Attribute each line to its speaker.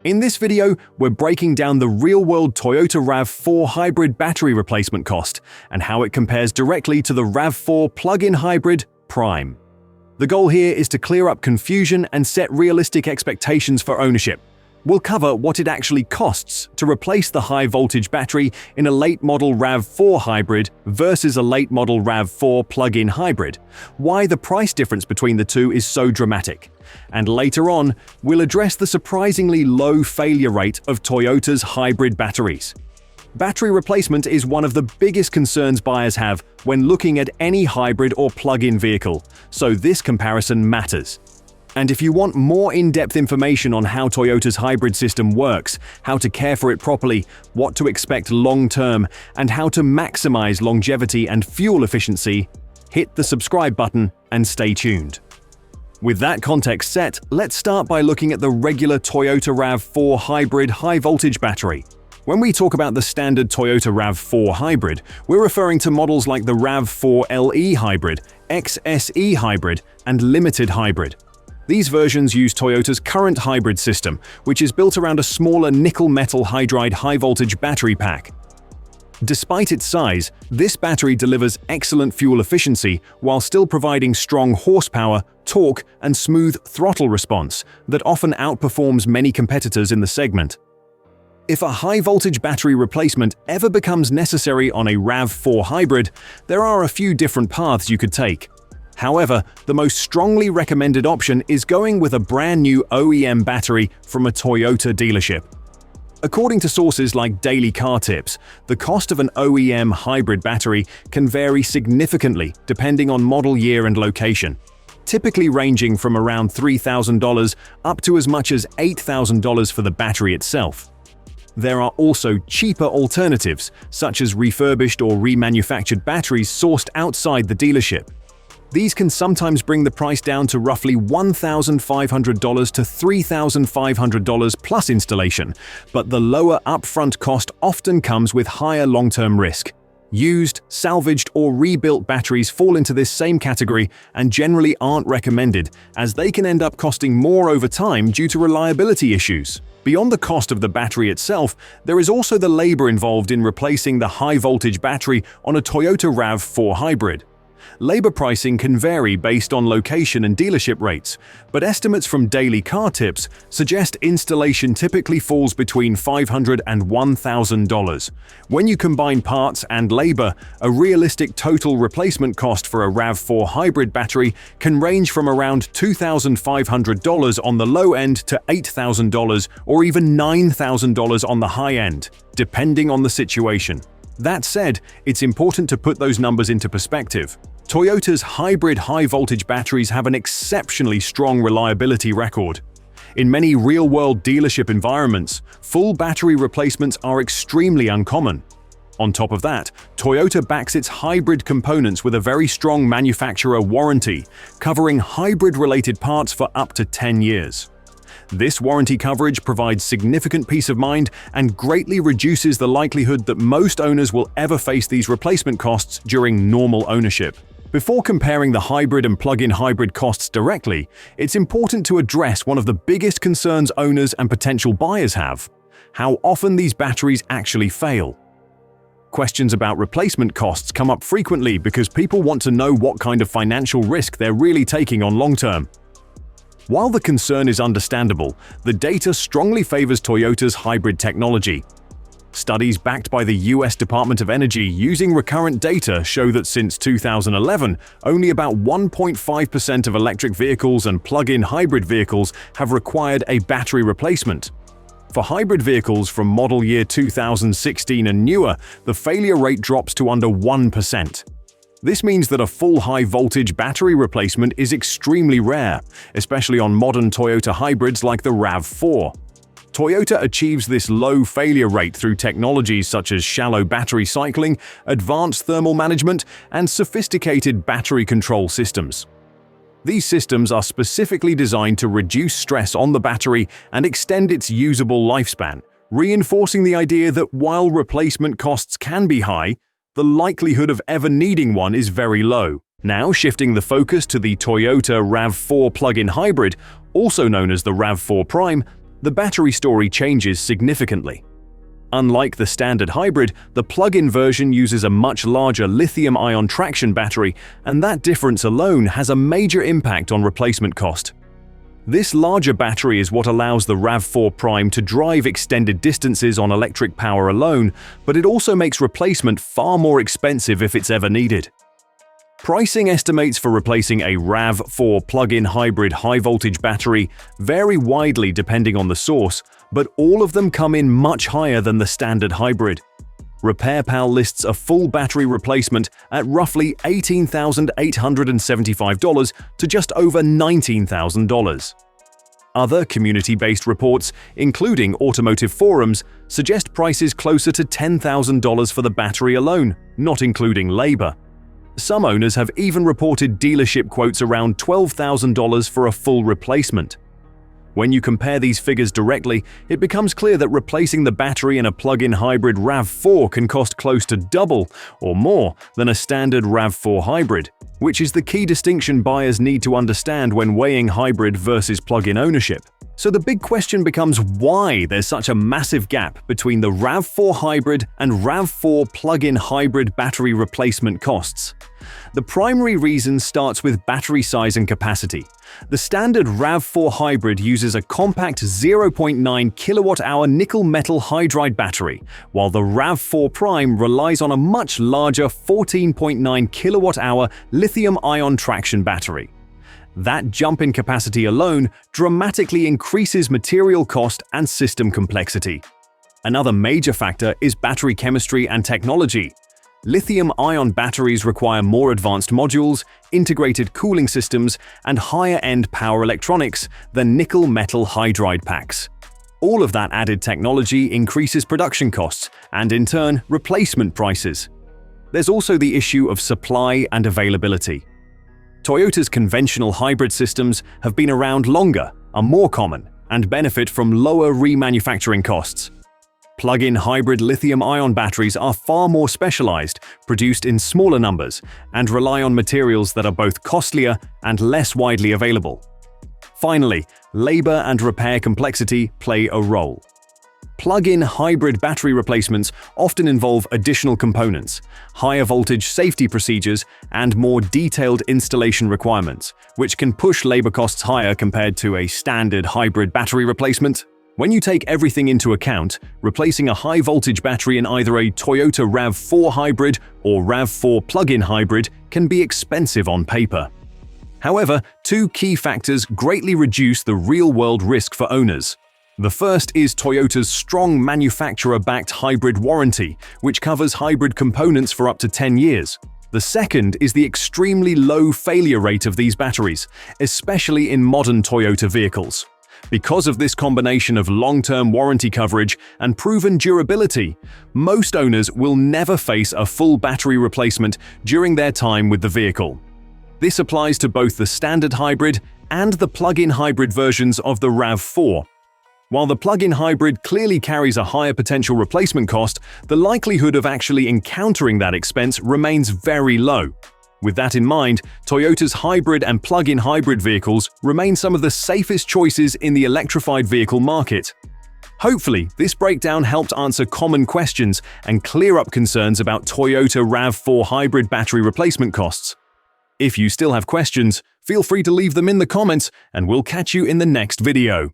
Speaker 1: In this video, we're breaking down the real-world Toyota RAV4 Hybrid battery replacement cost and how it compares directly to the RAV4 Plug-in Hybrid Prime. The goal here is to clear up confusion and set realistic expectations for ownership. We'll cover what it actually costs to replace the high-voltage battery in a late-model RAV4 Hybrid versus a late-model RAV4 Plug-in Hybrid, why the price difference between the two is so dramatic. And later on, we'll address the surprisingly low failure rate of Toyota's hybrid batteries. Battery replacement is one of the biggest concerns buyers have when looking at any hybrid or plug-in vehicle, so this comparison matters. And if you want more in-depth information on how Toyota's hybrid system works, how to care for it properly, what to expect long-term, and how to maximize longevity and fuel efficiency, hit the subscribe button and stay tuned. With that context set, let's start by looking at the regular Toyota RAV4 Hybrid high-voltage battery. When we talk about the standard Toyota RAV4 Hybrid, we're referring to models like the RAV4 LE Hybrid, XSE Hybrid, and Limited Hybrid. These versions use Toyota's current hybrid system, which is built around a smaller nickel-metal hydride high-voltage battery pack. Despite its size, this battery delivers excellent fuel efficiency while still providing strong horsepower, torque, and smooth throttle response that often outperforms many competitors in the segment. If a high-voltage battery replacement ever becomes necessary on a RAV4 Hybrid, there are a few different paths you could take. However, the most strongly recommended option is going with a brand new OEM battery from a Toyota dealership. According to sources like Daily Car Tips, the cost of an OEM hybrid battery can vary significantly depending on model year and location, typically ranging from around $3,000 up to as much as $8,000 for the battery itself. There are also cheaper alternatives, such as refurbished or remanufactured batteries sourced outside the dealership. These can sometimes bring the price down to roughly $1,500 to $3,500 plus installation, but the lower upfront cost often comes with higher long-term risk. Used, salvaged, or rebuilt batteries fall into this same category and generally aren't recommended, as they can end up costing more over time due to reliability issues. Beyond the cost of the battery itself, there is also the labor involved in replacing the high-voltage battery on a Toyota RAV4 Hybrid. Labor pricing can vary based on location and dealership rates, but estimates from Daily Car Tips suggest installation typically falls between $500 and $1,000. When you combine parts and labor, a realistic total replacement cost for a RAV4 Hybrid battery can range from around $2,500 on the low end to $8,000 or even $9,000 on the high end, depending on the situation. That said, it's important to put those numbers into perspective. Toyota's hybrid high-voltage batteries have an exceptionally strong reliability record. In many real-world dealership environments, full battery replacements are extremely uncommon. On top of that, Toyota backs its hybrid components with a very strong manufacturer warranty, covering hybrid-related parts for up to 10 years. This warranty coverage provides significant peace of mind and greatly reduces the likelihood that most owners will ever face these replacement costs during normal ownership. Before comparing the hybrid and plug-in hybrid costs directly, it's important to address one of the biggest concerns owners and potential buyers have: how often these batteries actually fail. Questions about replacement costs come up frequently because people want to know what kind of financial risk they're really taking on long-term. While the concern is understandable, the data strongly favors Toyota's hybrid technology. Studies backed by the US Department of Energy using recurrent data show that since 2011, only about 1.5% of electric vehicles and plug-in hybrid vehicles have required a battery replacement. For hybrid vehicles from model year 2016 and newer, the failure rate drops to under 1%. This means that a full high-voltage battery replacement is extremely rare, especially on modern Toyota hybrids like the RAV4. Toyota achieves this low failure rate through technologies such as shallow battery cycling, advanced thermal management, and sophisticated battery control systems. These systems are specifically designed to reduce stress on the battery and extend its usable lifespan, reinforcing the idea that while replacement costs can be high, the likelihood of ever needing one is very low. Now shifting the focus to the Toyota RAV4 Plug-in Hybrid, also known as the RAV4 Prime, the battery story changes significantly. Unlike the standard hybrid, the plug-in version uses a much larger lithium-ion traction battery, and that difference alone has a major impact on replacement cost. This larger battery is what allows the RAV4 Prime to drive extended distances on electric power alone, but it also makes replacement far more expensive if it's ever needed. Pricing estimates for replacing a RAV4 plug-in hybrid high-voltage battery vary widely depending on the source, but all of them come in much higher than the standard hybrid. RepairPal lists a full battery replacement at roughly $18,875 to just over $19,000. Other community-based reports, including automotive forums, suggest prices closer to $10,000 for the battery alone, not including labor. Some owners have even reported dealership quotes around $12,000 for a full replacement. When you compare these figures directly, it becomes clear that replacing the battery in a plug-in hybrid RAV4 can cost close to double or more than a standard RAV4 hybrid, which is the key distinction buyers need to understand when weighing hybrid versus plug-in ownership. So the big question becomes why there's such a massive gap between the RAV4 hybrid and RAV4 plug-in hybrid battery replacement costs. The primary reason starts with battery size and capacity. The standard RAV4 hybrid uses a compact 0.9 kWh nickel-metal hydride battery, while the RAV4 Prime relies on a much larger 14.9 kWh lithium-ion traction battery. That jump in capacity alone dramatically increases material cost and system complexity. Another major factor is battery chemistry and technology. Lithium-ion batteries require more advanced modules, integrated cooling systems, and higher-end power electronics than nickel-metal hydride packs. All of that added technology increases production costs and, in turn, replacement prices. There's also the issue of supply and availability. Toyota's conventional hybrid systems have been around longer, are more common, and benefit from lower remanufacturing costs. Plug-in hybrid lithium-ion batteries are far more specialized, produced in smaller numbers, and rely on materials that are both costlier and less widely available. Finally, labor and repair complexity play a role. Plug-in hybrid battery replacements often involve additional components, higher voltage safety procedures, and more detailed installation requirements, which can push labor costs higher compared to a standard hybrid battery replacement. When you take everything into account, replacing a high-voltage battery in either a Toyota RAV4 Hybrid or RAV4 Plug-in Hybrid can be expensive on paper. However, two key factors greatly reduce the real-world risk for owners. The first is Toyota's strong manufacturer-backed hybrid warranty, which covers hybrid components for up to 10 years. The second is the extremely low failure rate of these batteries, especially in modern Toyota vehicles. Because of this combination of long-term warranty coverage and proven durability, most owners will never face a full battery replacement during their time with the vehicle. This applies to both the standard hybrid and the plug-in hybrid versions of the RAV4. While the plug-in hybrid clearly carries a higher potential replacement cost, the likelihood of actually encountering that expense remains very low. With that in mind, Toyota's hybrid and plug-in hybrid vehicles remain some of the safest choices in the electrified vehicle market. Hopefully, this breakdown helped answer common questions and clear up concerns about Toyota RAV4 hybrid battery replacement costs. If you still have questions, feel free to leave them in the comments, and we'll catch you in the next video.